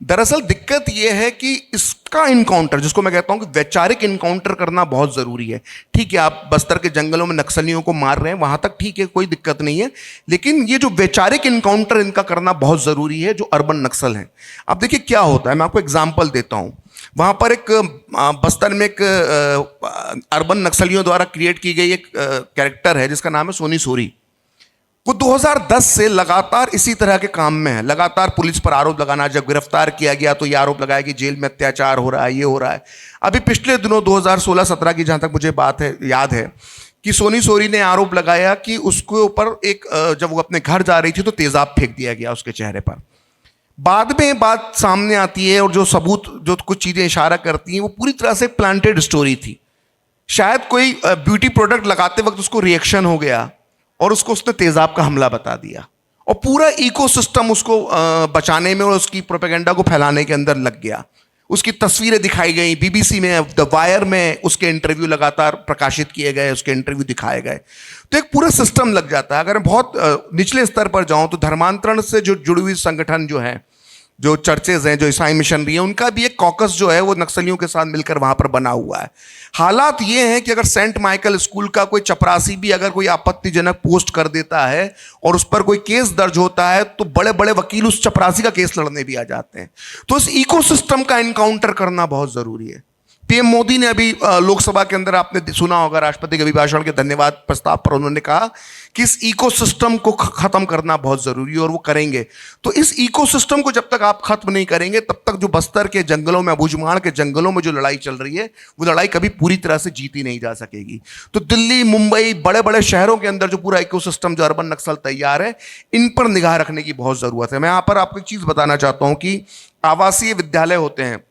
Speaker 2: दरअसल दिक्कत यह है कि इसका इनकाउंटर, जिसको मैं कहता हूं कि वैचारिक इनकाउंटर करना बहुत ज़रूरी है। ठीक है, आप बस्तर के जंगलों में नक्सलियों को मार रहे हैं, वहां तक ठीक है, कोई दिक्कत नहीं है, लेकिन ये जो वैचारिक इनकाउंटर इनका करना बहुत ज़रूरी है, जो अर्बन नक्सल हैं। अब देखिए क्या होता है, मैं आपको एग्जाम्पल देता हूँ। वहाँ पर एक बस्तर में एक अर्बन नक्सलियों द्वारा क्रिएट की गई एक कैरेक्टर है जिसका नाम है सोनी सोरी। वो 2010 से लगातार इसी तरह के काम में है, लगातार पुलिस पर आरोप लगाना। जब गिरफ्तार किया गया तो ये आरोप लगाया कि जेल में अत्याचार हो रहा है, ये हो रहा है। अभी पिछले दिनों 2016-17 की जहाँ तक मुझे बात है, याद है कि सोनी सोरी ने आरोप लगाया कि उसके ऊपर एक जब वो अपने घर जा रही थी तो तेजाब फेंक दिया गया उसके चेहरे पर। बाद में बात सामने आती है और जो सबूत, जो कुछ चीज़ें इशारा करती हैं, वो पूरी तरह से प्लांटेड स्टोरी थी। शायद कोई ब्यूटी प्रोडक्ट लगाते वक्त उसको रिएक्शन हो गया और उसने तेजाब का हमला बता दिया, और पूरा इकोसिस्टम उसको बचाने में और उसकी प्रोपेगेंडा को फैलाने के अंदर लग गया। उसकी तस्वीरें दिखाई गई बीबीसी में, द वायर में उसके इंटरव्यू लगातार प्रकाशित किए गए, उसके इंटरव्यू दिखाए गए। तो एक पूरा सिस्टम लग जाता है। अगर मैं बहुत निचले स्तर पर जाऊं तो धर्मांतरण से जो जुड़ी हुई संगठन जो हैं, जो चर्चेज हैं, जो ईसाई मिशनरी है, उनका भी एक कॉकस जो है वो नक्सलियों के साथ मिलकर वहां पर बना हुआ है। हालात ये हैं कि अगर सेंट माइकल स्कूल का कोई चपरासी भी अगर कोई आपत्तिजनक पोस्ट कर देता है और उस पर कोई केस दर्ज होता है तो बड़े बड़े वकील उस चपरासी का केस लड़ने भी आ जाते हैं। तो इस इकोसिस्टम का इनकाउंटर करना बहुत जरूरी है। पीएम मोदी ने अभी लोकसभा के अंदर, आपने सुना होगा, राष्ट्रपति के अभिभाषण के धन्यवाद प्रस्ताव पर उन्होंने कहा कि इस इकोसिस्टम को खत्म करना बहुत जरूरी है और वो करेंगे। तो इस इकोसिस्टम को जब तक आप खत्म नहीं करेंगे तब तक जो बस्तर के जंगलों में, अबूझमाड़ के जंगलों में जो लड़ाई चल रही है, वो लड़ाई कभी पूरी तरह से जीती नहीं जा सकेगी। तो दिल्ली, मुंबई, बड़े बड़े शहरों के अंदर जो पूरा इकोसिस्टम, जो अर्बन नक्सल तैयार है, इन पर निगाह रखने की बहुत जरूरत है। मैं यहाँ पर आपको एक चीज बताना चाहता हूँ कि आवासीय विद्यालय होते हैं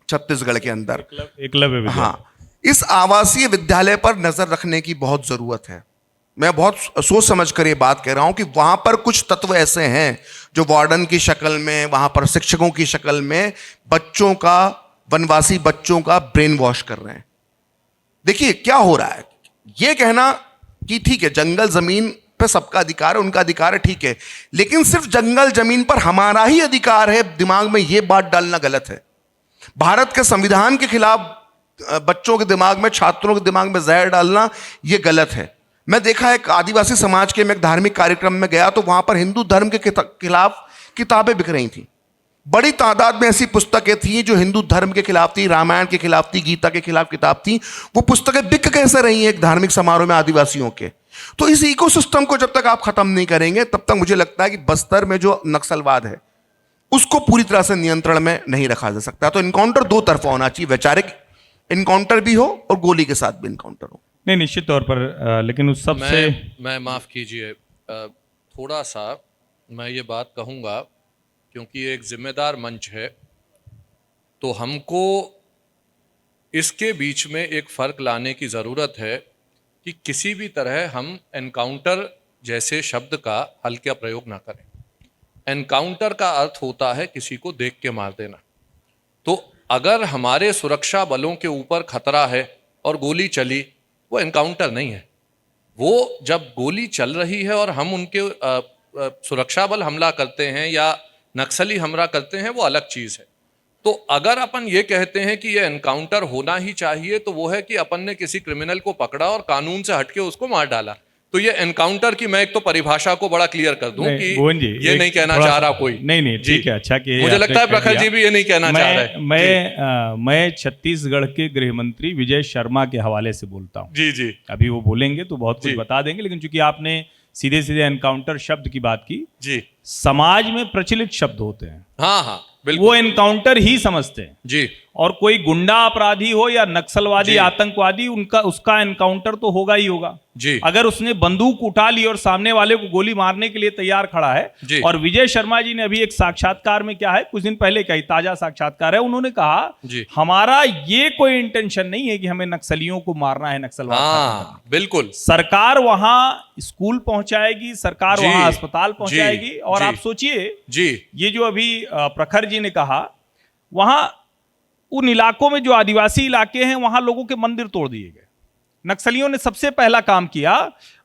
Speaker 2: छत्तीसगढ़ के अंदर,
Speaker 1: एकलव्य विद्यालय।
Speaker 2: हाँ, इस आवासीय विद्यालय पर नजर रखने की बहुत जरूरत है। मैं बहुत सोच समझ कर ये बात कह रहा हूं कि वहां पर कुछ तत्व ऐसे हैं जो वार्डन की शक्ल में, वहां पर शिक्षकों की शक्ल में बच्चों का, वनवासी बच्चों का ब्रेन वॉश कर रहे हैं। देखिए क्या हो रहा है। ये कहना कि ठीक है, जंगल जमीन पे सबका अधिकार है, उनका अधिकार है, ठीक है, लेकिन सिर्फ जंगल जमीन पर हमारा ही अधिकार है, दिमाग में ये बात डालना गलत है। भारत के संविधान के खिलाफ बच्चों के दिमाग में, छात्रों के दिमाग में जहर डालना ये गलत है। मैं देखा है एक आदिवासी समाज के, मैं एक धार्मिक कार्यक्रम में गया तो वहां पर हिंदू धर्म के खिलाफ किताबें बिक रही थी। बड़ी तादाद में ऐसी पुस्तकें थी जो हिंदू धर्म के खिलाफ थी, रामायण के खिलाफ थी, गीता के खिलाफ किताब थी। वो पुस्तकें बिक कैसे रही हैं एक धार्मिक समारोह में आदिवासियों के? तो इस इकोसिस्टम को जब तक आप खत्म नहीं करेंगे तब तक मुझे लगता है कि बस्तर में जो नक्सलवाद है उसको पूरी तरह से नियंत्रण में नहीं रखा जा सकता। तो इनकाउंटर दो तरफा होना चाहिए, वैचारिक इनकाउंटर भी हो और गोली के साथ भी इनकाउंटर हो।
Speaker 1: नहीं, निश्चित तौर पर, लेकिन उस सब से
Speaker 3: मैं माफ कीजिए, थोड़ा सा मैं ये बात कहूँगा, क्योंकि एक जिम्मेदार मंच है तो हमको इसके बीच में एक फ़र्क लाने की ज़रूरत है कि किसी भी तरह हम एनकाउंटर जैसे शब्द का हल्का प्रयोग ना करें। एनकाउंटर का अर्थ होता है किसी को देख के मार देना। तो अगर हमारे सुरक्षा बलों के ऊपर खतरा है और गोली चली, वो एनकाउंटर नहीं है। वो जब गोली चल रही है और हम उनके सुरक्षा बल हमला करते हैं या नक्सली हमला करते हैं, वो अलग चीज़ है। तो अगर अपन ये कहते हैं कि ये एनकाउंटर होना ही चाहिए, तो वो है कि अपन ने किसी क्रिमिनल को पकड़ा और कानून से हटके उसको मार डाला। तो ये एनकाउंटर की मैं एक तो परिभाषा को बड़ा क्लियर कर दूं कि ये नहीं कहना चाह रहा कोई।
Speaker 1: नहीं, ठीक है, अच्छा कि
Speaker 3: मुझे लगता है प्रखर जी भी ये नहीं कहना चाह रहे।
Speaker 1: मैं छत्तीसगढ़ के गृह मंत्री विजय शर्मा के हवाले से बोलता हूँ।
Speaker 3: जी जी,
Speaker 1: अभी वो बोलेंगे तो बहुत कुछ बता देंगे, लेकिन चूंकि आपने सीधे सीधे एनकाउंटर शब्द की बात की जी, समाज में प्रचलित शब्द होते हैं,
Speaker 3: हाँ हाँ बिल्कुल,
Speaker 1: वो एनकाउंटर ही समझते हैं
Speaker 3: जी।
Speaker 1: और कोई गुंडा अपराधी हो या नक्सलवादी आतंकवादी, उसका एनकाउंटर तो होगा ही होगा
Speaker 3: जी।
Speaker 1: अगर उसने बंदूक उठा ली और सामने वाले को गोली मारने के लिए तैयार खड़ा है। और विजय शर्मा जी ने अभी एक साक्षात्कार में, क्या है कुछ दिन पहले का ही ताजा साक्षात्कार है, उन्होंने कहा हमारा ये कोई इंटेंशन नहीं है कि हमें नक्सलियों को मारना है, नक्सलवाद।
Speaker 3: बिल्कुल,
Speaker 1: सरकार वहां स्कूल पहुंचाएगी, सरकार वहां अस्पताल पहुंचाएगी। और आप सोचिए जी, ये जो अभी प्रखर जी ने कहा, वहां उन इलाकों में जो आदिवासी इलाके हैं वहां लोगों के मंदिर तोड़ दिए गए। नक्सलियों ने सबसे पहला काम किया,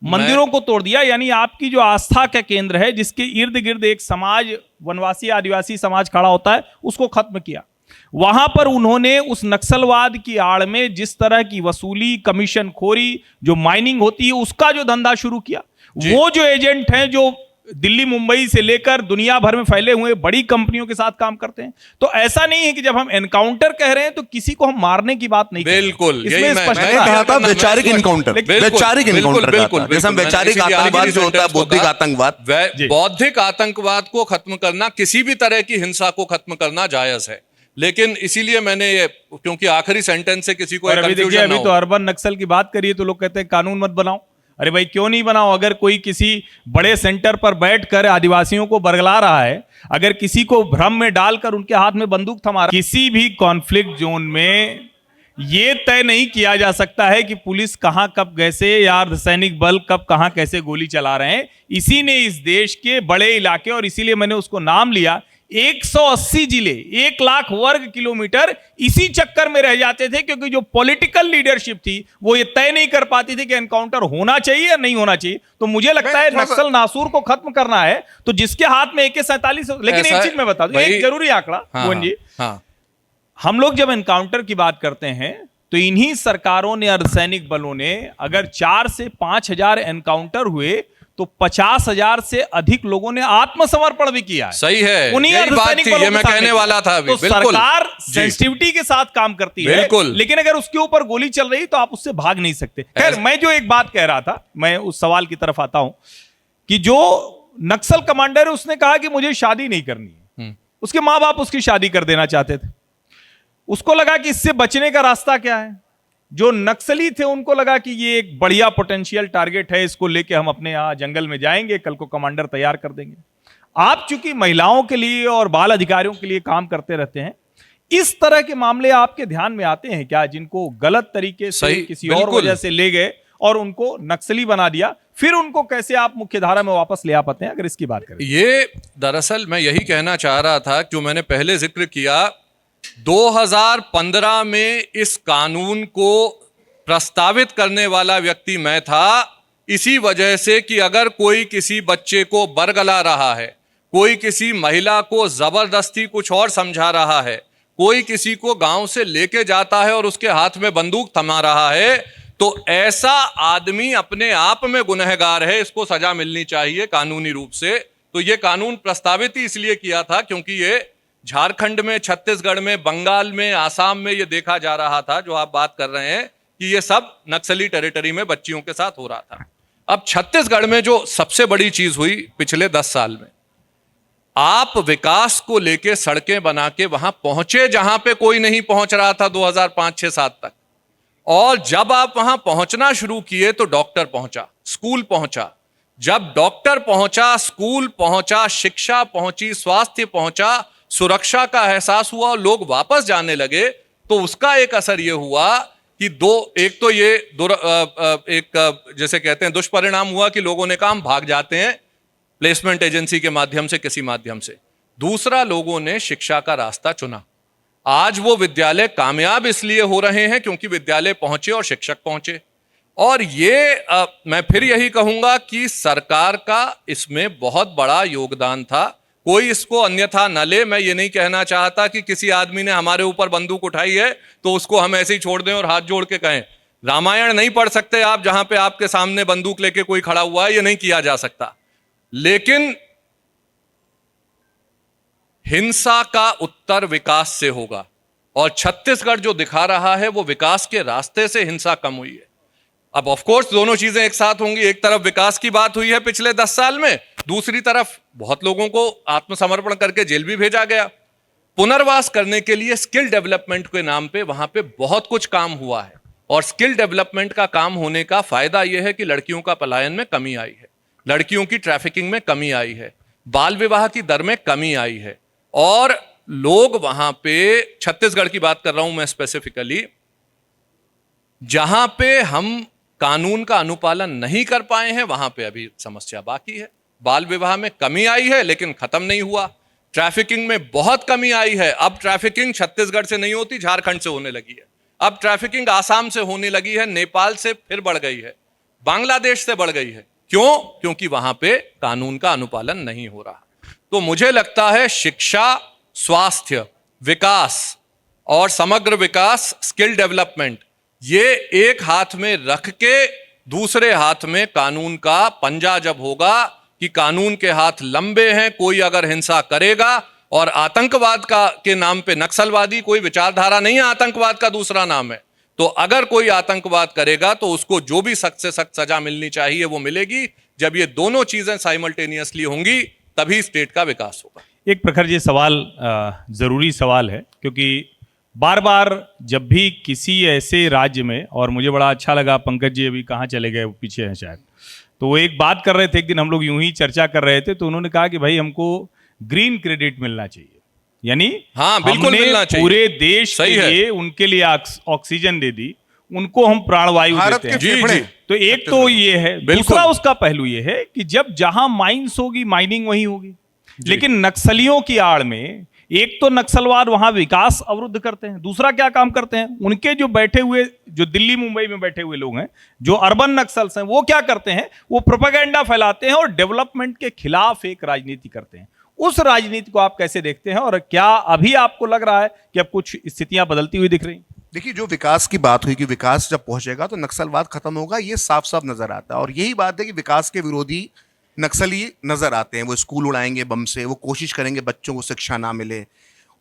Speaker 1: मंदिरों को तोड़ दिया। यानी आपकी जो आस्था का केंद्र है, जिसके इर्द गिर्द एक समाज, वनवासी आदिवासी समाज खड़ा होता है, उसको खत्म किया। वहां पर उन्होंने उस नक्सलवाद की आड़ में जिस तरह की वसूली, कमीशन खोरी, जो माइनिंग होती है, उसका जो धंधा शुरू किया। वो जो एजेंट हैं जो दिल्ली मुंबई से लेकर दुनिया भर में फैले हुए बड़ी कंपनियों के साथ काम करते हैं। तो ऐसा नहीं है कि जब हम एनकाउंटर कह रहे हैं तो किसी को हम मारने की बात नहीं।
Speaker 3: बिल्कुल,
Speaker 2: इसमें कहा था वैचारिक इनकाउंटर, वैचारिक इनकाउंटर, बिल्कुल, जैसे हम वैचारिक आतंकवाद जो होता है, बौद्धिक आतंकवाद,
Speaker 3: बौद्धिक आतंकवाद को खत्म करना, किसी भी तरह की हिंसा को खत्म करना जायज है। लेकिन इसीलिए मैंने ये, क्योंकि आखिरी सेंटेंस से किसी को
Speaker 1: अभी तो अर्बन नक्सल की बात करिए तो लोग कहते हैं कानून मत बनाओ। अरे भाई क्यों नहीं बनाओ? अगर कोई किसी बड़े सेंटर पर बैठकर आदिवासियों को बरगला रहा है, अगर किसी को भ्रम में डालकर उनके हाथ में बंदूक थमा रहा है, किसी भी कॉन्फ्लिक्ट जोन में ये तय नहीं किया जा सकता है कि पुलिस कहां कब कैसे या अर्धसैनिक बल कब कहां कैसे गोली चला रहे हैं। इसी ने इस देश के बड़े इलाके, और इसीलिए मैंने उसको नाम लिया, 180 जिले, 1 लाख वर्ग किलोमीटर इसी चक्कर में रह जाते थे, क्योंकि जो पॉलिटिकल लीडरशिप थी वो ये तय नहीं कर पाती थी कि एनकाउंटर होना चाहिए या नहीं होना चाहिए। तो मुझे लगता है नक्सल नासूर को खत्म करना है तो जिसके हाथ में AK-47, लेकिन एक चीज मैं बता दूं, एक जरूरी आंकड़ा मोहन जी, हम लोग जब एनकाउंटर की बात करते हैं तो इन्हीं सरकारों ने, अर्धसैनिक बलों ने, अगर 4 से 5 हजार एनकाउंटर हुए तो 50,000 से अधिक लोगों ने आत्मसमर्पण भी किया है।
Speaker 3: सही है, यही बात थी, ये मैं कहने वाला था अभी।
Speaker 1: तो सरकार सेंसिटिविटी के साथ काम करती है, लेकिन अगर उसके ऊपर गोली चल रही तो आप उससे भाग नहीं सकते। खैर, मैं जो एक बात कह रहा था, मैं उस सवाल की तरफ आता हूं कि जो नक्सल कमांडर है उसने कहा कि मुझे शादी नहीं करनी है। उसके माँ बाप उसकी शादी कर देना चाहते थे। उसको लगा कि इससे बचने का रास्ता क्या है। जो नक्सली थे उनको लगा कि ये एक बढ़िया पोटेंशियल टारगेट है, इसको लेके हम अपने यहाँ जंगल में जाएंगे, कल को कमांडर तैयार कर देंगे। आप चूंकि महिलाओं के लिए और बाल अधिकारियों के लिए काम करते रहते हैं, इस तरह के मामले आपके ध्यान में आते हैं क्या, जिनको गलत तरीके से किसी और वजह से ले गए और उनको नक्सली बना दिया, फिर उनको कैसे आप मुख्यधारा में वापस ले आ पाते हैं? अगर इसकी बात करें,
Speaker 3: ये दरअसल मैं यही कहना चाह रहा था, जो मैंने पहले जिक्र किया, 2015 में इस कानून को प्रस्तावित करने वाला व्यक्ति मैं था, इसी वजह से कि अगर कोई किसी बच्चे को बरगला रहा है, कोई किसी महिला को जबरदस्ती कुछ और समझा रहा है, कोई किसी को गांव से लेके जाता है और उसके हाथ में बंदूक थमा रहा है, तो ऐसा आदमी अपने आप में गुनहगार है, इसको सजा मिलनी चाहिए कानूनी रूप से। तो ये कानून प्रस्तावित ही इसलिए किया था क्योंकि ये झारखंड में, छत्तीसगढ़ में, बंगाल में, आसाम में ये देखा जा रहा था, जो आप बात कर रहे हैं कि ये सब नक्सली टेरिटरी में बच्चियों के साथ हो रहा था। अब छत्तीसगढ़ में जो सबसे बड़ी चीज हुई पिछले 10 साल में, आप विकास को लेके सड़कें बना के वहां पहुंचे जहां पे कोई नहीं पहुंच रहा था 2005, 6, 7 तक। और जब आप वहां पहुंचना शुरू किए तो डॉक्टर पहुंचा, स्कूल पहुंचा। जब डॉक्टर पहुंचा, स्कूल पहुंचा, शिक्षा पहुंची, स्वास्थ्य पहुंचा, सुरक्षा का एहसास हुआ और लोग वापस जाने लगे, तो उसका एक असर यह हुआ कि एक तो ये जैसे कहते हैं दुष्परिणाम हुआ कि लोगों ने कहा हम भाग जाते हैं प्लेसमेंट एजेंसी के माध्यम से, किसी माध्यम से। दूसरा, लोगों ने शिक्षा का रास्ता चुना। आज वो विद्यालय कामयाब इसलिए हो रहे हैं क्योंकि विद्यालय पहुंचे और शिक्षक पहुंचे। और ये मैं फिर यही कहूंगा कि सरकार का इसमें बहुत बड़ा योगदान था। कोई इसको अन्यथा न ले। मैं ये नहीं कहना चाहता कि किसी आदमी ने हमारे ऊपर बंदूक उठाई है तो उसको हम ऐसे ही छोड़ दें और हाथ जोड़ के कहें। रामायण नहीं पढ़ सकते आप जहां पे आपके सामने बंदूक लेके कोई खड़ा हुआ है, ये नहीं किया जा सकता। लेकिन हिंसा का उत्तर विकास से होगा, और छत्तीसगढ़ जो दिखा रहा है वो विकास के रास्ते से हिंसा कम हुई है। अब ऑफ कोर्स दोनों चीजें एक साथ होंगी। एक तरफ विकास की बात हुई है पिछले 10 साल में, दूसरी तरफ बहुत लोगों को आत्मसमर्पण करके जेल भी भेजा गया। पुनर्वास करने के लिए स्किल डेवलपमेंट के नाम पे वहां पे बहुत कुछ काम हुआ है, और स्किल डेवलपमेंट का काम होने का फायदा यह है कि लड़कियों का पलायन में कमी आई है, लड़कियों की ट्रैफिकिंग में कमी आई है, बाल विवाह की दर में कमी आई है। और लोग वहां पे, छत्तीसगढ़ की बात कर रहा हूं मैं स्पेसिफिकली, जहां पे हम कानून का अनुपालन नहीं कर पाए हैं वहां पे अभी समस्या बाकी है। बाल विवाह में कमी आई है लेकिन खत्म नहीं हुआ। ट्रैफिकिंग में बहुत कमी आई है। अब ट्रैफिकिंग छत्तीसगढ़ से नहीं होती, झारखंड से होने लगी है। अब ट्रैफिकिंग आसाम से होने लगी है, नेपाल से फिर बढ़ गई है, बांग्लादेश से बढ़ गई है। क्यों? क्योंकि वहां पे कानून का अनुपालन नहीं हो रहा। तो मुझे लगता है शिक्षा, स्वास्थ्य, विकास और समग्र विकास, स्किल डेवलपमेंट, ये एक हाथ में रख के दूसरे हाथ में कानून का पंजा जब होगा कि कानून के हाथ लंबे हैं, कोई अगर हिंसा करेगा, और आतंकवाद के नाम पे नक्सलवादी कोई विचारधारा नहीं है, आतंकवाद का दूसरा नाम है। तो अगर कोई आतंकवाद करेगा तो उसको जो भी सख्त से सख्त सजा मिलनी चाहिए वो मिलेगी। जब ये दोनों चीजें साइमल्टेनियसली होंगी तभी स्टेट का विकास होगा।
Speaker 1: एक प्रखर जी सवाल जरूरी सवाल है, क्योंकि बार बार जब भी किसी ऐसे राज्य में, और मुझे बड़ा अच्छा लगा पंकज जी अभी कहाँ चले गए, वो पीछे हैं शायद, तो वो एक बात कर रहे थे, एक दिन हम लोग यूं ही चर्चा कर रहे थे, तो उन्होंने कहा कि भाई हमको ग्रीन क्रेडिट मिलना चाहिए, यानी
Speaker 3: हाँ, बिल्कुल
Speaker 1: हमने
Speaker 3: मिलना चाहिए।
Speaker 1: पूरे देश के लिए उनके लिए ऑक्सीजन दे दी, उनको हम प्राणवायु देते हैं।
Speaker 3: जी जी।
Speaker 1: तो एक तो ये है, दूसरा उसका पहलू ये है कि जब जहां माइंस होगी माइनिंग वहीं होगी। लेकिन नक्सलियों की आड़ में एक तो नक्सलवाद वहां विकास अवरुद्ध करते हैं, दूसरा क्या काम करते हैं, उनके जो बैठे हुए, जो दिल्ली मुंबई में बैठे हुए लोग हैं, जो अर्बन नक्सल्स हैं, वो क्या करते हैं, वो प्रोपेगेंडा फैलाते हैं और डेवलपमेंट के खिलाफ एक राजनीति करते हैं। उस राजनीति को आप कैसे देखते हैं, और क्या अभी आपको लग रहा है कि अब कुछ स्थितियां बदलती हुई दिख रही?
Speaker 2: देखिए, जो विकास की बात हुई कि विकास जब पहुंचेगा तो नक्सलवाद खत्म होगा, ये साफ साफ नजर आता है। और यही बात है कि विकास के विरोधी नक्सली नजर आते हैं। वो स्कूल उड़ाएंगे बम से, वो कोशिश करेंगे बच्चों को शिक्षा ना मिले,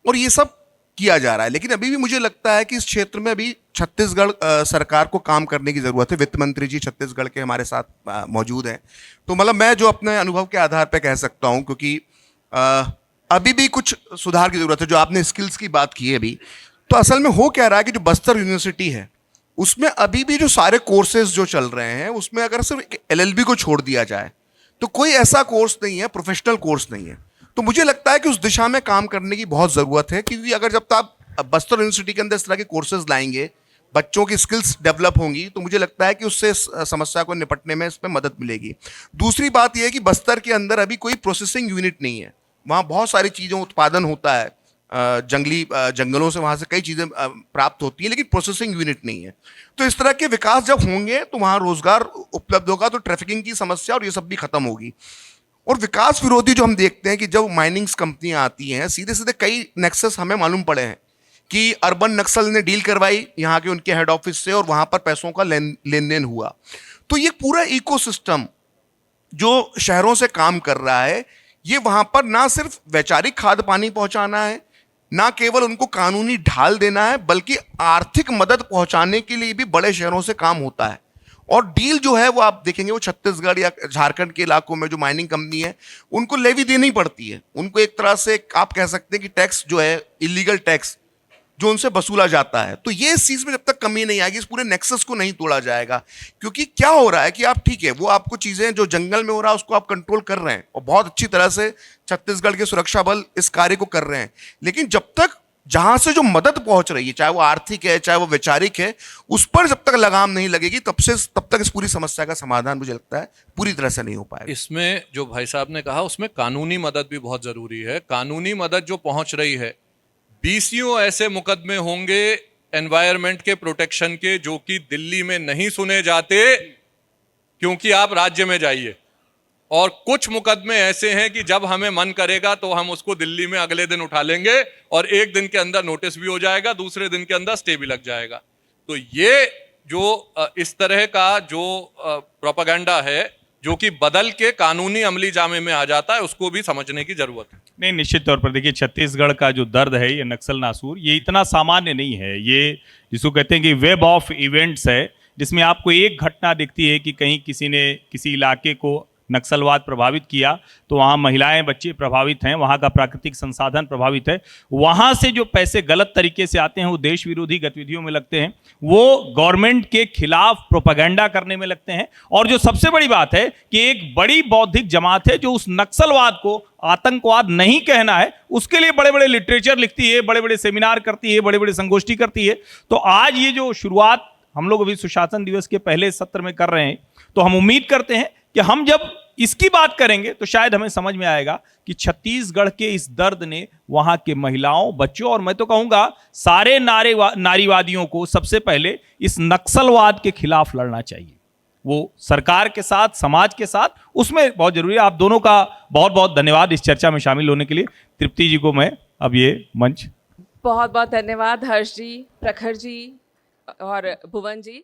Speaker 2: और ये सब किया जा रहा है। लेकिन अभी भी मुझे लगता है कि इस क्षेत्र में अभी छत्तीसगढ़ सरकार को काम करने की जरूरत है। वित्त मंत्री जी छत्तीसगढ़ के हमारे साथ मौजूद हैं, तो मतलब मैं जो अपने अनुभव के आधार पर कह सकता हूँ, क्योंकि अभी भी कुछ सुधार की जरूरत है। जो आपने स्किल्स की बात की है अभी, तो असल में हो क्या रहा है कि जो बस्तर यूनिवर्सिटी है उसमें अभी भी जो सारे कोर्सेज जो चल रहे हैं उसमें अगर सिर्फ LLB को छोड़ दिया जाए तो कोई ऐसा कोर्स नहीं है, प्रोफेशनल कोर्स नहीं है। तो मुझे लगता है कि उस दिशा में काम करने की बहुत ज़रूरत है, क्योंकि अगर जब तक आप बस्तर यूनिवर्सिटी के अंदर इस तरह के कोर्सेज लाएंगे, बच्चों की स्किल्स डेवलप होंगी, तो मुझे लगता है कि उससे समस्या को निपटने में इसमें मदद मिलेगी। दूसरी बात यह है कि बस्तर के अंदर अभी कोई प्रोसेसिंग यूनिट नहीं है। वहाँ बहुत सारी चीज़ों उत्पादन होता है, जंगलों से वहाँ से कई चीज़ें प्राप्त होती हैं, लेकिन प्रोसेसिंग यूनिट नहीं है। तो इस तरह के विकास जब होंगे तो वहाँ रोजगार उपलब्ध होगा, तो ट्रैफिकिंग की समस्या और ये सब भी खत्म होगी। और विकास विरोधी जो हम देखते हैं कि जब माइनिंग्स कंपनियाँ आती हैं, सीधे सीधे कई नेक्सस हमें मालूम पड़े हैं कि अर्बन नक्सल ने डील करवाई यहाँ के उनके हेड ऑफिस से और वहां पर पैसों का लेन देन हुआ। तो ये पूरा इकोसिस्टम जो शहरों से काम कर रहा है, ये वहां पर ना सिर्फ वैचारिक खाद्य पानी पहुंचाना है, ना केवल उनको कानूनी ढाल देना है, बल्कि आर्थिक मदद पहुंचाने के लिए भी बड़े शहरों से काम होता है। और डील जो है वो आप देखेंगे, वो छत्तीसगढ़ या झारखंड के इलाकों में जो माइनिंग कंपनी है उनको लेवी देनी पड़ती है। उनको एक तरह से आप कह सकते हैं कि टैक्स जो है, इलीगल टैक्स जो उनसे वसूला जाता है। तो ये इस चीज में जब तक कमी नहीं आएगी, इस पूरे नेक्सस को नहीं तोड़ा जाएगा। क्योंकि क्या हो रहा है कि आप ठीक है, वो आपको चीजें जो जंगल में हो रहा है उसको आप कंट्रोल कर रहे हैं और बहुत अच्छी तरह से छत्तीसगढ़ के सुरक्षा बल इस कार्य को कर रहे हैं, लेकिन जब तक जहां से जो मदद पहुंच रही है, चाहे वो आर्थिक है चाहे वो वैचारिक है, उस पर जब तक लगाम नहीं लगेगी तब तक इस पूरी समस्या का समाधान मुझे लगता है पूरी तरह से नहीं हो पाएगा।
Speaker 3: इसमें जो भाई साहब ने कहा उसमें कानूनी मदद भी बहुत जरूरी है। कानूनी मदद जो पहुंच रही है, 20 ऐसे मुकदमे होंगे एनवायरनमेंट के प्रोटेक्शन के जो कि दिल्ली में नहीं सुने जाते, क्योंकि आप राज्य में जाइए और कुछ मुकदमे ऐसे हैं कि जब हमें मन करेगा तो हम उसको दिल्ली में अगले दिन उठा लेंगे और एक दिन के अंदर नोटिस भी हो जाएगा, दूसरे दिन के अंदर स्टे भी लग जाएगा। तो ये जो इस तरह का जो प्रोपेगेंडा है जो कि बदल के कानूनी अमली जामे में आ जाता है, उसको भी समझने की जरूरत है।
Speaker 1: नहीं, निश्चित तौर पर देखिए, छत्तीसगढ़ का जो दर्द है, ये नक्सल नासूर, ये इतना सामान्य नहीं है। ये जिसको कहते हैं कि वेब ऑफ इवेंट्स है, जिसमें आपको एक घटना दिखती है कि कहीं किसी ने किसी इलाके को नक्सलवाद प्रभावित किया तो वहाँ महिलाएं बच्चे प्रभावित हैं, वहाँ का प्राकृतिक संसाधन प्रभावित है, वहाँ से जो पैसे गलत तरीके से आते हैं वो देश विरोधी गतिविधियों में लगते हैं, वो गवर्नमेंट के खिलाफ प्रोपेगेंडा करने में लगते हैं। और जो सबसे बड़ी बात है कि एक बड़ी बौद्धिक जमात है जो उस नक्सलवाद को आतंकवाद नहीं कहना है, उसके लिए बड़े बड़े लिटरेचर लिखती है, बड़े बड़े सेमिनार करती है, बड़े बड़े संगोष्ठी करती है। तो आज ये जो शुरुआत हम लोग अभी सुशासन दिवस के पहले सत्र में कर रहे हैं, तो हम उम्मीद करते हैं कि हम जब इसकी बात करेंगे तो शायद हमें समझ में आएगा कि छत्तीसगढ़ के इस दर्द ने वहां के महिलाओं, बच्चों और मैं तो कहूंगा सारे नारीवादियों को सबसे पहले इस नक्सलवाद के खिलाफ लड़ना चाहिए। वो सरकार के साथ, समाज के साथ, उसमें बहुत जरूरी है। आप दोनों का बहुत बहुत धन्यवाद इस चर्चा में शामिल होने के लिए। तृप्ति जी को मैं अब ये मंच।
Speaker 4: बहुत बहुत धन्यवाद हर्ष जी, प्रखर जी और भुवन जी।